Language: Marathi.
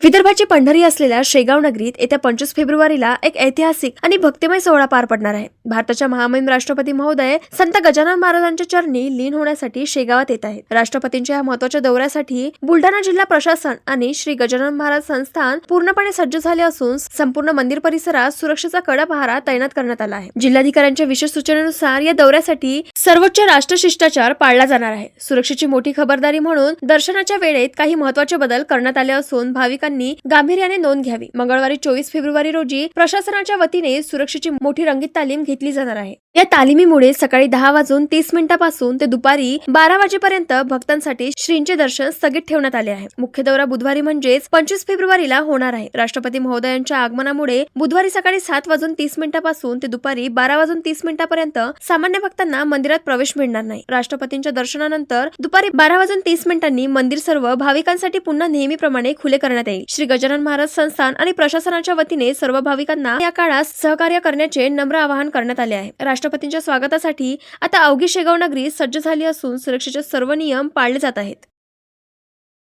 विदर्भाची पंढरी असलेल्या शेगाव नगरीत येत्या 25 फेब्रुवारीला एक ऐतिहासिक आणि भक्तिमय सोहळा पार पडणार आहे. भारताच्या महामहिम राष्ट्रपती महोदय संत गजानन महाराजांच्या चरणी लीन होण्यासाठी शेगावात येत आहेत. राष्ट्रपतींच्या या महत्त्वाच्या दौऱ्यासाठी बुलढाणा जिल्हा प्रशासन आणि श्री गजानन महाराज संस्थान पूर्णपणे सज्ज झाले असून संपूर्ण मंदिर परिसरात सुरक्षेचा कडा पहारा तैनात करण्यात आला आहे. जिल्हाधिकाऱ्यांच्या विशेष सूचनेनुसार या दौऱ्यासाठी सर्वोच्च राष्ट्रशिष्टाचार पाळला जाणार आहे. सुरक्षेची मोठी खबरदारी म्हणून दर्शनाच्या वेळेत काही महत्त्वाचे बदल करण्यात आले असून भाविकांनी गांभीर्याने नोंद घ्यावी. मंगळवारी 24 फेब्रुवारी रोजी प्रशासनाच्या वतीने सुरक्षेची मोठी रंगीत तालीम घेतली जाणार आहे. या तालिमीमुळे सकाळी 10:30 पासून ते दुपारी 12 वाजेपर्यंत भक्तांसाठी श्रींचे दर्शन स्थगित ठेवण्यात आले आहे. मुख्य दौरा बुधवारी म्हणजेच 25 फेब्रुवारीला होणार आहे. राष्ट्रपती महोदयांच्या आगमनामुळे बुधवारी सकाळी 7:30 पासून ते दुपारी 12:30 पर्यंत सामान्य भक्तांना मंदिरात प्रवेश मिळणार नाही. राष्ट्रपतींच्या दर्शनानंतर दुपारी 12:30 मंदिर सर्व भाविकांसाठी पुन्हा नेहमीप्रमाणे खुले करण्यात येईल. श्री गजानन महाराज संस्थान आणि प्रशासनाच्या वतीने सर्व भाविकांना या काळात सहकार्य करण्याचे नम्र आवाहन करण्यात आले आहे. राष्ट्रपतींच्या स्वागतासाठी आता अवघी शेगाव नगरी सज्ज झाली असून सुरक्षेचे सर्व नियम पाळले जात आहेत.